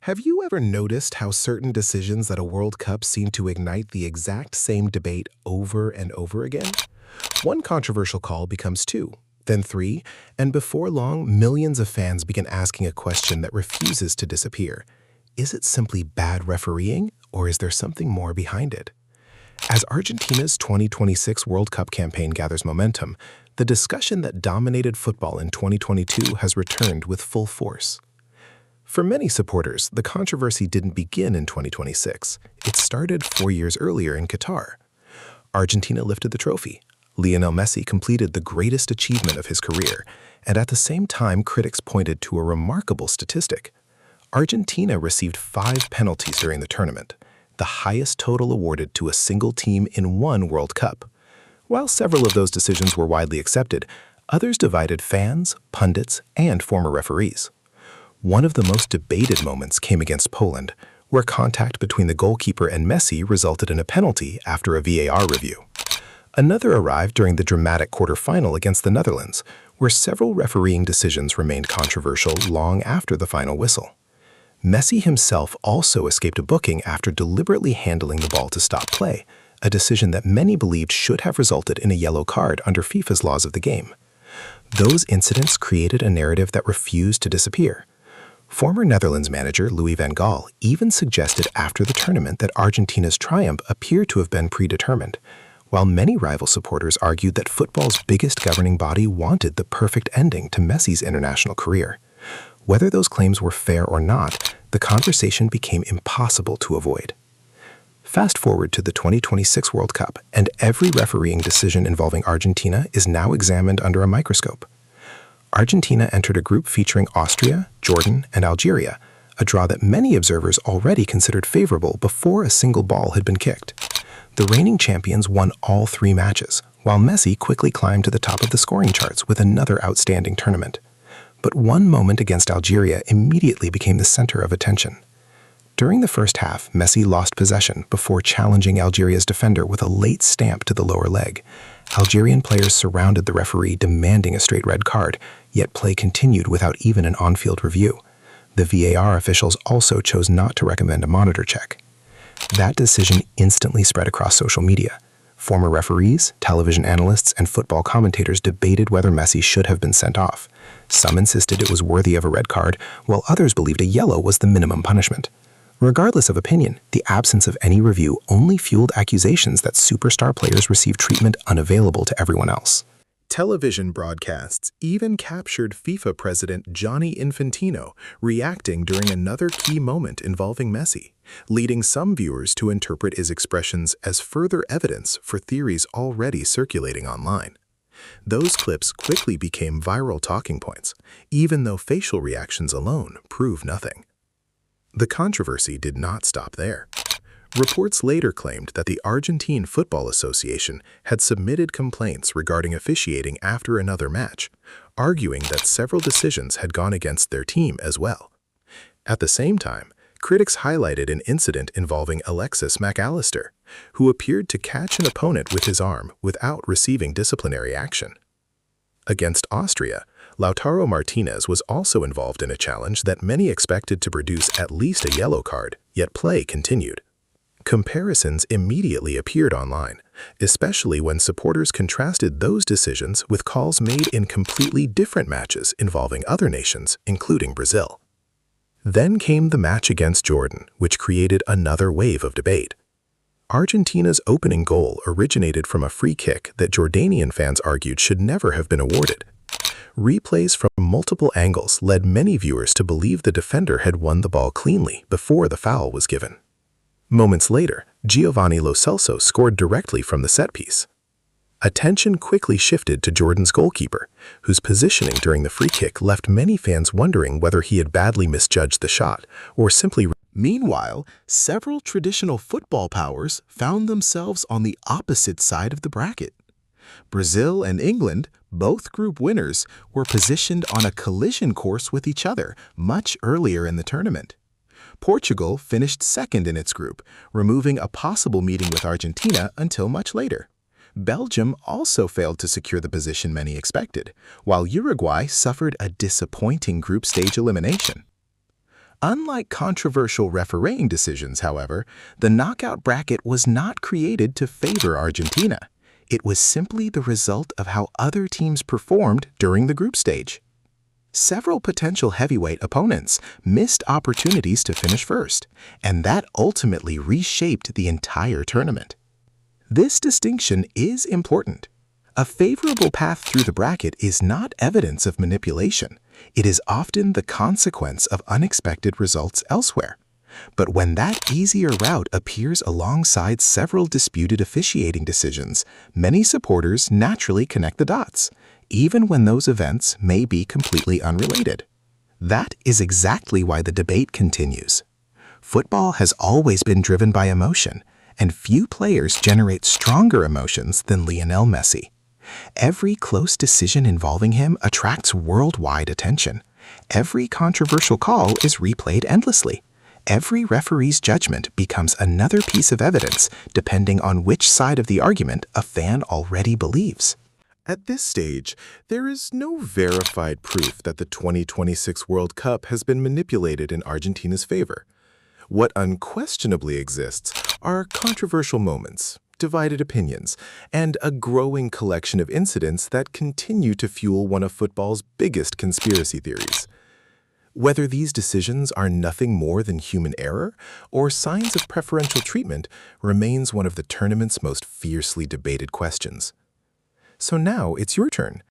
Have you ever noticed how certain decisions at a World Cup seem to ignite the exact same debate over and over again? One controversial call becomes two, then three, and before long, millions of fans begin asking a question that refuses to disappear. Is it simply bad refereeing, or is there something more behind it? As Argentina's 2026 World Cup campaign gathers momentum, the discussion that dominated football in 2022 has returned with full force. For many supporters, the controversy didn't begin in 2026. It started 4 years earlier in Qatar. Argentina lifted the trophy. Lionel Messi completed the greatest achievement of his career, and at the same time, critics pointed to a remarkable statistic. Argentina received 5 penalties during the tournament, the highest total awarded to a single team in one World Cup. While several of those decisions were widely accepted, others divided fans, pundits, and former referees. One of the most debated moments came against Poland, where contact between the goalkeeper and Messi resulted in a penalty after a VAR review. Another arrived during the dramatic quarterfinal against the Netherlands, where several refereeing decisions remained controversial long after the final whistle. Messi himself also escaped a booking after deliberately handling the ball to stop play, a decision that many believed should have resulted in a yellow card under FIFA's laws of the game. Those incidents created a narrative that refused to disappear. Former Netherlands manager Louis van Gaal even suggested after the tournament that Argentina's triumph appeared to have been predetermined, while many rival supporters argued that football's biggest governing body wanted the perfect ending to Messi's international career. Whether those claims were fair or not, the conversation became impossible to avoid. Fast forward to the 2026 World Cup, and every refereeing decision involving Argentina is now examined under a microscope. Argentina entered a group featuring Austria, Jordan, and Algeria, a draw that many observers already considered favorable before a single ball had been kicked. The reigning champions won all 3 matches, while Messi quickly climbed to the top of the scoring charts with another outstanding tournament. But one moment against Algeria immediately became the center of attention. During the first half, Messi lost possession before challenging Algeria's defender with a late stamp to the lower leg. Algerian players surrounded the referee demanding a straight red card, yet play continued without even an on-field review. The VAR officials also chose not to recommend a monitor check. That decision instantly spread across social media. Former referees, television analysts, and football commentators debated whether Messi should have been sent off. Some insisted it was worthy of a red card, while others believed a yellow was the minimum punishment. Regardless of opinion, the absence of any review only fueled accusations that superstar players received treatment unavailable to everyone else. Television broadcasts even captured FIFA president Gianni Infantino reacting during another key moment involving Messi, leading some viewers to interpret his expressions as further evidence for theories already circulating online. Those clips quickly became viral talking points, even though facial reactions alone prove nothing. The controversy did not stop there. Reports later claimed that the Argentine Football Association had submitted complaints regarding officiating after another match, arguing that several decisions had gone against their team as well. At the same time, critics highlighted an incident involving Alexis Mac Allister, who appeared to catch an opponent with his arm without receiving disciplinary action. Against Austria, Lautaro Martinez was also involved in a challenge that many expected to produce at least a yellow card, yet play continued. Comparisons immediately appeared online, especially when supporters contrasted those decisions with calls made in completely different matches involving other nations, including Brazil. Then came the match against Jordan, which created another wave of debate. Argentina's opening goal originated from a free kick that Jordanian fans argued should never have been awarded. Replays from multiple angles led many viewers to believe the defender had won the ball cleanly before the foul was given. Moments later, Giovanni Lo Celso scored directly from the set piece. Attention quickly shifted to Jordan's goalkeeper, whose positioning during the free kick left many fans wondering whether he had badly misjudged the shot or simply. Meanwhile, several traditional football powers found themselves on the opposite side of the bracket. Brazil and England, both group winners, were positioned on a collision course with each other much earlier in the tournament. Portugal finished second in its group, removing a possible meeting with Argentina until much later. Belgium also failed to secure the position many expected, while Uruguay suffered a disappointing group stage elimination. Unlike controversial refereeing decisions, however, the knockout bracket was not created to favor Argentina. It was simply the result of how other teams performed during the group stage. Several potential heavyweight opponents missed opportunities to finish first, and that ultimately reshaped the entire tournament. This distinction is important. A favorable path through the bracket is not evidence of manipulation. It is often the consequence of unexpected results elsewhere. But when that easier route appears alongside several disputed officiating decisions, many supporters naturally connect the dots, even when those events may be completely unrelated. That is exactly why the debate continues. Football has always been driven by emotion, and few players generate stronger emotions than Lionel Messi. Every close decision involving him attracts worldwide attention. Every controversial call is replayed endlessly. Every referee's judgment becomes another piece of evidence depending on which side of the argument a fan already believes. At this stage, there is no verified proof that the 2026 World Cup has been manipulated in Argentina's favor. What unquestionably exists are controversial moments, divided opinions, and a growing collection of incidents that continue to fuel one of football's biggest conspiracy theories. Whether these decisions are nothing more than human error or signs of preferential treatment remains one of the tournament's most fiercely debated questions. So now it's your turn.